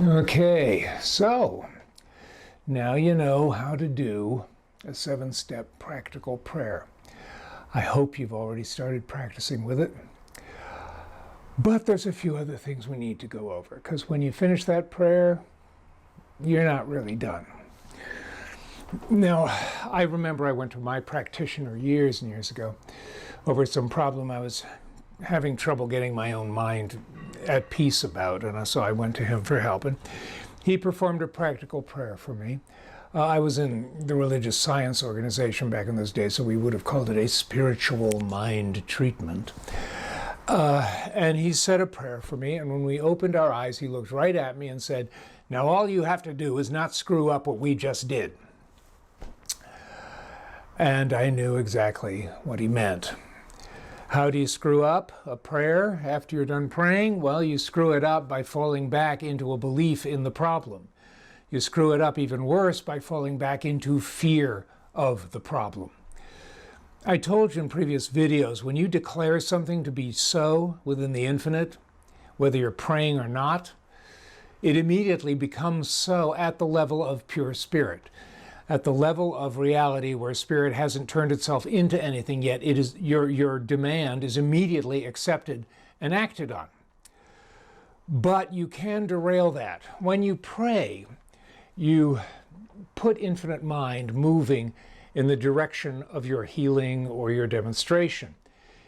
Okay, so now you know how to do a 7-step practical prayer. I hope you've already started practicing with it. But there's a few other things we need to go over, because when you finish that prayer, you're not really done. Now, I remember I went to my practitioner years and years ago over some problem I was having trouble getting my own mind at peace about, and so I went to him for help, and he performed a practical prayer for me. I was in the religious science organization back in those days, so we would have called it a spiritual mind treatment. And he said a prayer for me, and when we opened our eyes, he looked right at me and said, "Now all you have to do is not screw up what we just did." And I knew exactly what he meant. How do you screw up a prayer after you're done praying? Well, you screw it up by falling back into a belief in the problem. You screw it up even worse by falling back into fear of the problem. I told you in previous videos, when you declare something to be so within the infinite, whether you're praying or not, it immediately becomes so at the level of pure spirit. At the level of reality where spirit hasn't turned itself into anything yet, it is your demand is immediately accepted and acted on. But you can derail that. When you pray, you put infinite mind moving in the direction of your healing or your demonstration.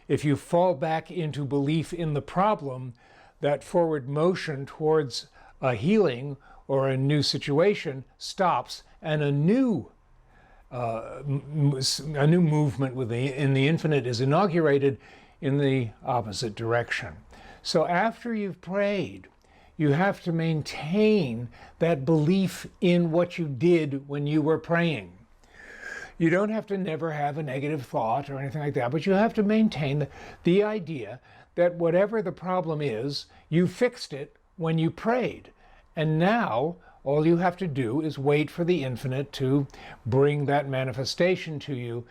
If you fall back into belief in the problem, that forward motion towards a healing or a new situation stops, and a new movement in the infinite is inaugurated in the opposite direction. So after you've prayed, you have to maintain that belief in what you did when you were praying. You don't have to never have a negative thought or anything like that, but you have to maintain the idea that whatever the problem is, you fixed it when you prayed. And now, all you have to do is wait for the infinite to bring that manifestation to you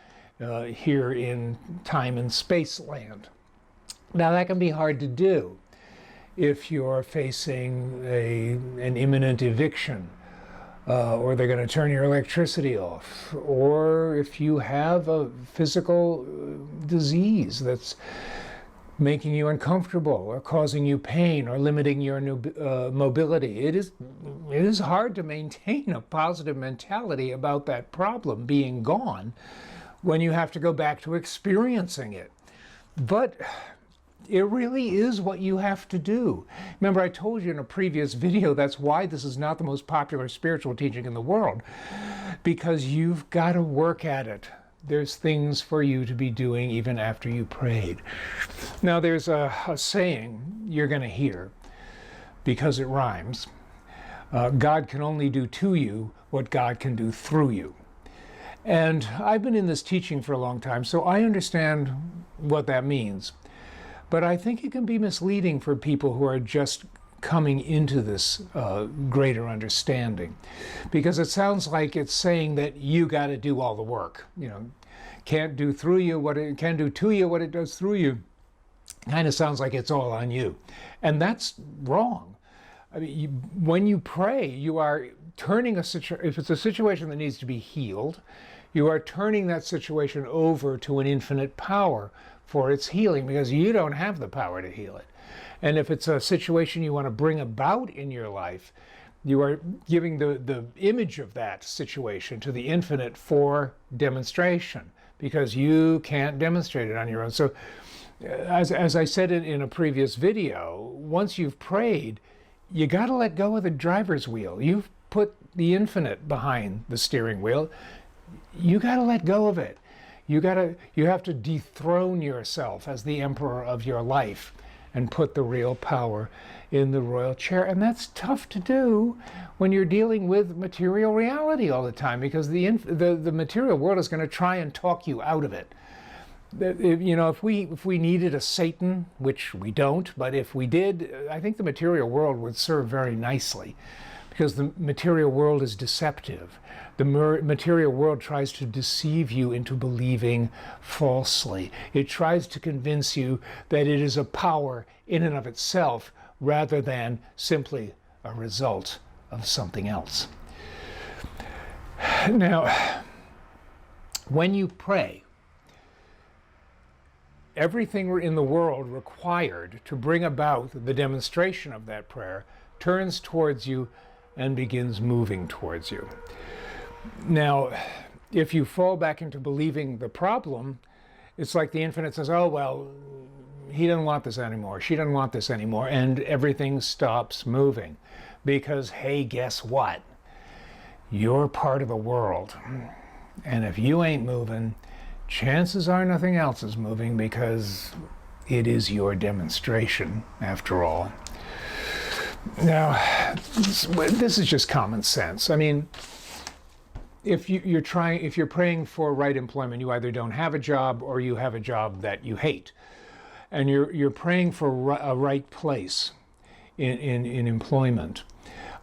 here in time and space land. Now, that can be hard to do if you're facing an imminent eviction, or they're going to turn your electricity off, or if you have a physical disease that's making you uncomfortable or causing you pain or limiting your mobility. It is hard to maintain a positive mentality about that problem being gone when you have to go back to experiencing it. But it really is what you have to do. Remember, I told you in a previous video, that's why this is not the most popular spiritual teaching in the world, because you've got to work at it. There's things for you to be doing even after you prayed. Now, there's a saying you're going to hear, because it rhymes. God can only do to you what God can do through you. And I've been in this teaching for a long time, so I understand what that means. But I think it can be misleading for people who are just coming into this greater understanding, because it sounds like it's saying that you got to do all the work. You know, can't do through you what it can do to you, what it does through you. Kind of sounds like it's all on you, and that's wrong. I mean, when you pray, you are turning if it's a situation that needs to be healed, you are turning that situation over to an infinite power for its healing, because you don't have the power to heal it. And if it's a situation you want to bring about in your life, you are giving the image of that situation to the infinite for demonstration, because you can't demonstrate it on your own. So as I said in a previous video, once you've prayed, you got to let go of the driver's wheel. You've put the infinite behind the steering wheel. You got to let go of it. You have to dethrone yourself as the emperor of your life and put the real power in the royal chair. And that's tough to do when you're dealing with material reality all the time, because the material world is going to try and talk you out of it. You know, if we needed a Satan, which we don't, but if we did, I think the material world would serve very nicely, because the material world is deceptive. The material world tries to deceive you into believing falsely. It tries to convince you that it is a power in and of itself rather than simply a result of something else. Now, when you pray, everything in the world required to bring about the demonstration of that prayer turns towards you and begins moving towards you. Now, if you fall back into believing the problem, it's like the infinite says, oh, well, he doesn't want this anymore, she doesn't want this anymore, and everything stops moving. Because, hey, guess what? You're part of the world. And if you ain't moving, chances are nothing else is moving, because it is your demonstration, after all. Now, this is just common sense. I mean, if you're praying for right employment, you either don't have a job or you have a job that you hate. And you're praying for a right place in employment.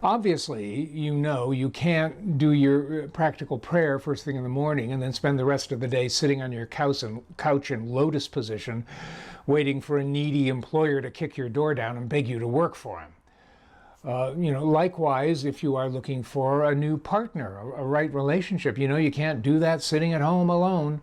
Obviously, you can't do your practical prayer first thing in the morning and then spend the rest of the day sitting on your couch in lotus position, waiting for a needy employer to kick your door down and beg you to work for him. Likewise, if you are looking for a new partner, a right relationship, you can't do that sitting at home alone.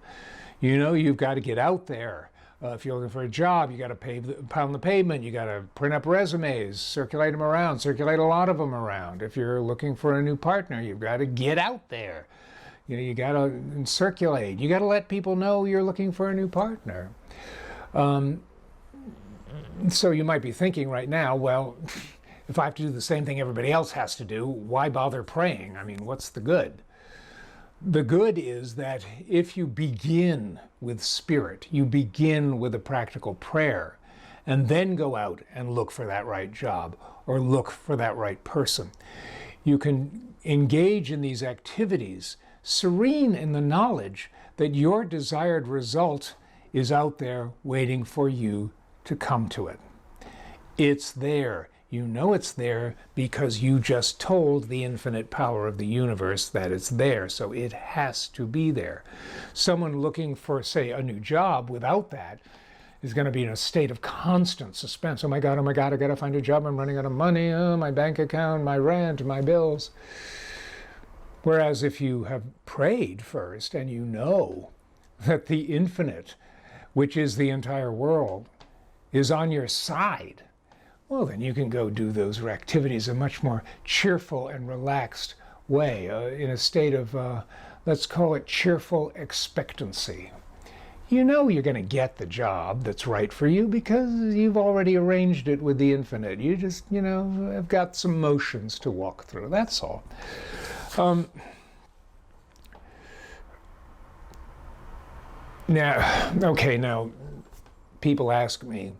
You've got to get out there. If you're looking for a job, you got to pound the pavement, you got to print up resumes, circulate them around, circulate a lot of them around. If you're looking for a new partner, you've got to get out there. You got to circulate. You got to let people know you're looking for a new partner. So you might be thinking right now, well, if I have to do the same thing everybody else has to do, why bother praying? I mean, what's the good? The good is that if you begin with spirit, you begin with a practical prayer, and then go out and look for that right job or look for that right person. You can engage in these activities serene in the knowledge that your desired result is out there waiting for you to come to it. It's there. You know it's there because you just told the infinite power of the universe that it's there, so it has to be there. Someone looking for, say, a new job without that is going to be in a state of constant suspense. Oh my God, I got to find a job. I'm running out of money. Oh, my bank account, my rent, my bills. Whereas if you have prayed first and you know that the infinite, which is the entire world, is on your side, well, then you can go do those activities in a much more cheerful and relaxed way, in a state of, let's call it cheerful expectancy. You know you're going to get the job that's right for you because you've already arranged it with the infinite. You just, have got some motions to walk through. That's all. Now, people ask me,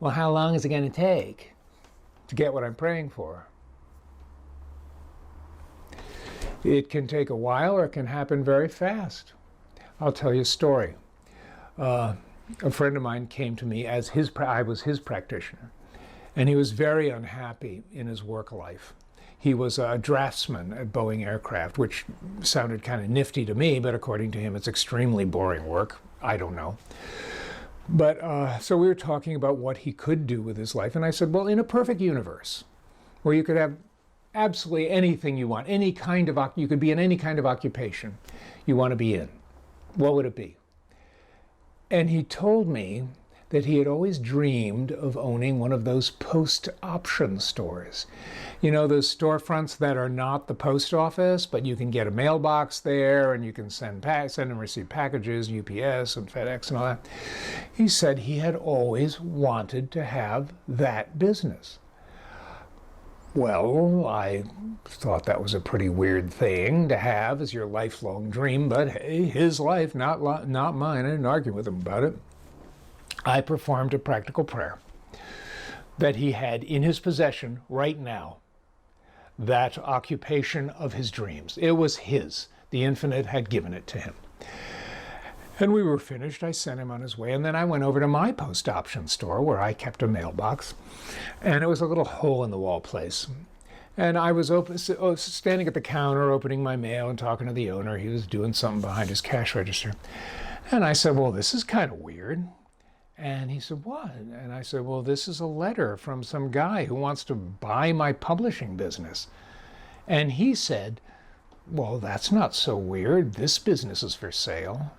well, how long is it going to take to get what I'm praying for? It can take a while or it can happen very fast. I'll tell you a story. A friend of mine came to me as I was his practitioner, and he was very unhappy in his work life. He was a draftsman at Boeing Aircraft, which sounded kind of nifty to me, but according to him, it's extremely boring work. I don't know. But so we were talking about what he could do with his life, and I said, well, in a perfect universe where you could have absolutely anything you want, you could be in any kind of occupation you want to be in, what would it be? And he told me that he had always dreamed of owning one of those post-option stores. Those storefronts that are not the post office, but you can get a mailbox there and you can send and receive packages, UPS and FedEx and all that. He said he had always wanted to have that business. Well, I thought that was a pretty weird thing to have as your lifelong dream, but hey, his life, not mine. I didn't argue with him about it. I performed a practical prayer that he had in his possession right now, that occupation of his dreams. It was his. The infinite had given it to him. And we were finished. I sent him on his way, and then I went over to my post-option store where I kept a mailbox, and it was a little hole-in-the-wall place. And I was standing at the counter opening my mail and talking to the owner. He was doing something behind his cash register. And I said, well, this is kind of weird. And he said, what? And I said, well, this is a letter from some guy who wants to buy my publishing business. And he said, well, that's not so weird. This business is for sale.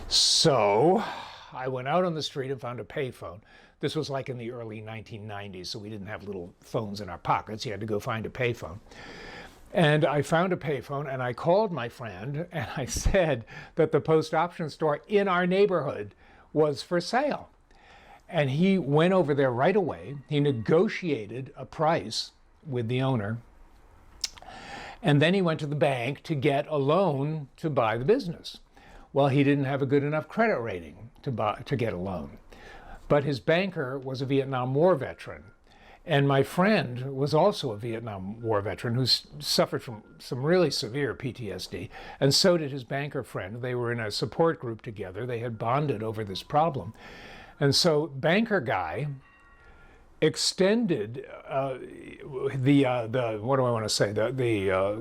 So I went out on the street and found a payphone. This was like in the early 1990s, so we didn't have little phones in our pockets. You had to go find a payphone. And I found a payphone, and I called my friend, and I said that the post option store in our neighborhood was for sale. And he went over there right away. He negotiated a price with the owner, and then he went to the bank to get a loan to buy the business. Well, he didn't have a good enough credit rating to get a loan. But his banker was a Vietnam War veteran. And my friend was also a Vietnam War veteran who suffered from some really severe PTSD, and so did his banker friend. They were in a support group together. They had bonded over this problem. And so banker guy extended the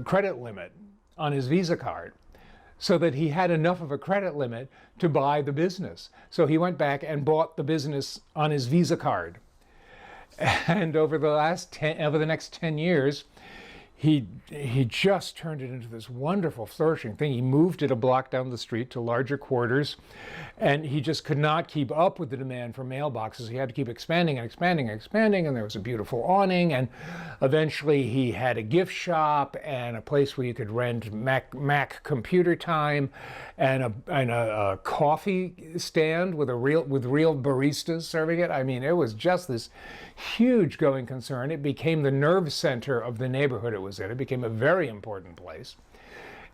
credit limit on his Visa card so that he had enough of a credit limit to buy the business. So he went back and bought the business on his Visa card. And over the next 10 years, he just turned it into this wonderful, flourishing thing. He moved it a block down the street to larger quarters, and he just could not keep up with the demand for mailboxes. He had to keep expanding and expanding and expanding, and there was a beautiful awning, and eventually he had a gift shop and a place where you could rent Mac computer time, and a coffee stand with real baristas serving it. I mean, it was just this huge going concern. It became the nerve center of the neighborhood it was in. It became a very important place.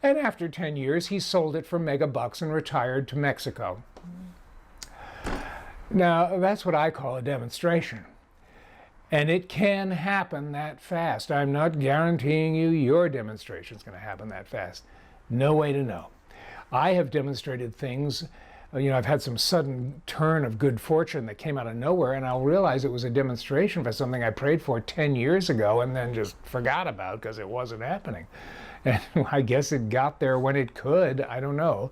And after 10 years, he sold it for mega bucks and retired to Mexico. Now, that's what I call a demonstration. And it can happen that fast. I'm not guaranteeing you your demonstration is going to happen that fast. No way to know. I have demonstrated things. I've had some sudden turn of good fortune that came out of nowhere, and I'll realize it was a demonstration for something I prayed for 10 years ago and then just forgot about because it wasn't happening. And I guess it got there when it could. I don't know.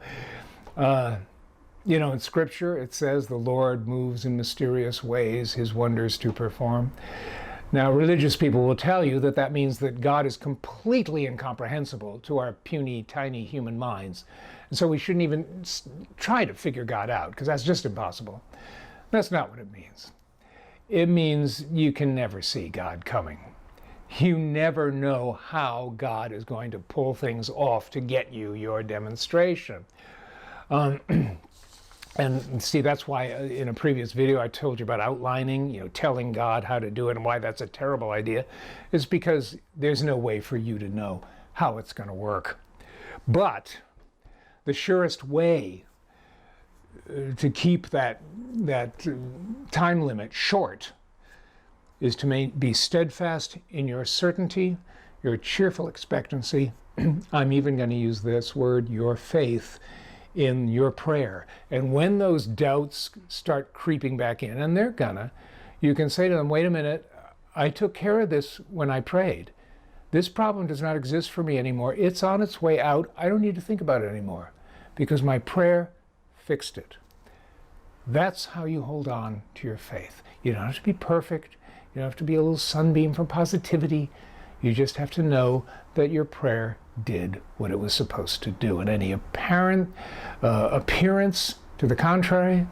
In Scripture, it says the Lord moves in mysterious ways, his wonders to perform. Now, religious people will tell you that that means that God is completely incomprehensible to our puny, tiny human minds. And so we shouldn't even try to figure God out, because that's just impossible. That's not what it means. It means you can never see God coming. You never know how God is going to pull things off to get you your demonstration. And see, that's why in a previous video I told you about outlining, telling God how to do it and why that's a terrible idea, is because there's no way for you to know how it's going to work. But the surest way to keep that time limit short is to be steadfast in your certainty, your cheerful expectancy. I'm even going to use this word, your faith, in your prayer. And when those doubts start creeping back in, and they're gonna, you can say to them, wait a minute, I took care of this when I prayed. This problem does not exist for me anymore. It's on its way out. I don't need to think about it anymore because my prayer fixed it. That's how you hold on to your faith. You don't have to be perfect. You don't have to be a little sunbeam from positivity. You just have to know that your prayer did what it was supposed to do. And any apparent appearance to the contrary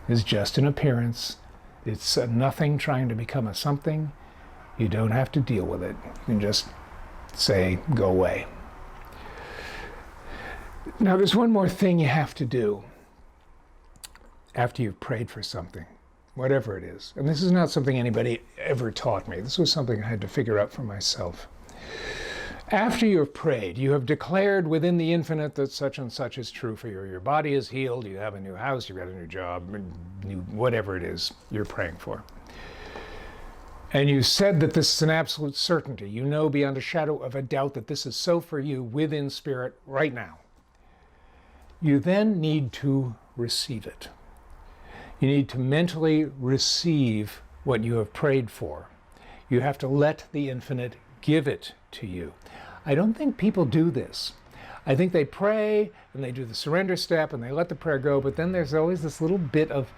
is just an appearance. It's a nothing trying to become a something. You don't have to deal with it. You can just say, go away. Now, there's one more thing you have to do after you've prayed for something, whatever it is. And this is not something anybody ever taught me. This was something I had to figure out for myself. After you have prayed, you have declared within the infinite that such and such is true for you. Your body is healed, you have a new house, you've got a new job, whatever it is you're praying for. And you said that this is an absolute certainty. You know beyond a shadow of a doubt that this is so for you within spirit right now. You then need to receive it. You need to mentally receive what you have prayed for. You have to let the infinite give it to you. I don't think people do this. I think they pray and they do the surrender step and they let the prayer go, but then there's always this little bit of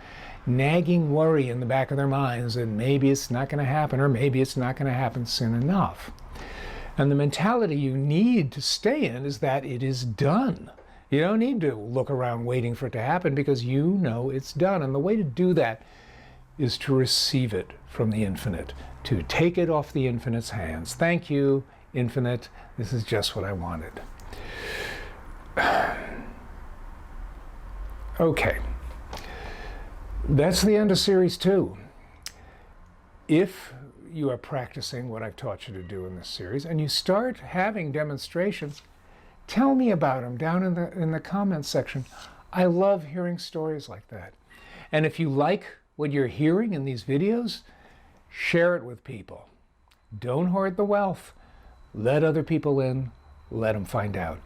nagging worry in the back of their minds, and maybe it's not going to happen, or maybe it's not going to happen soon enough. And the mentality you need to stay in is that it is done. You don't need to look around waiting for it to happen, because you know it's done. And the way to do that is to receive it from the infinite, to take it off the infinite's hands. Thank you, infinite. This is just what I wanted. Okay. That's the end of Series 2. If you are practicing what I've taught you to do in this series, and you start having demonstrations, tell me about them down in the comments section. I love hearing stories like that. And if you like what you're hearing in these videos, share it with people. Don't hoard the wealth. Let other people in. Let them find out.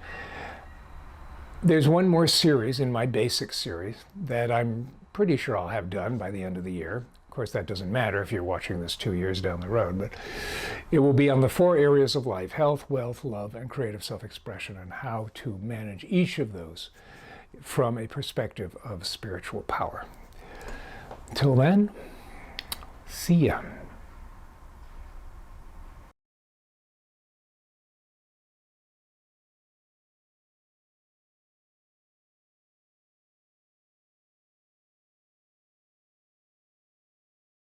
There's one more series in my basic series that I'm pretty sure I'll have done by the end of the year. Of course, that doesn't matter if you're watching this 2 years down the road, but it will be on the 4 areas of life: health, wealth, love, and creative self-expression, and how to manage each of those from a perspective of spiritual power. Until then, see ya.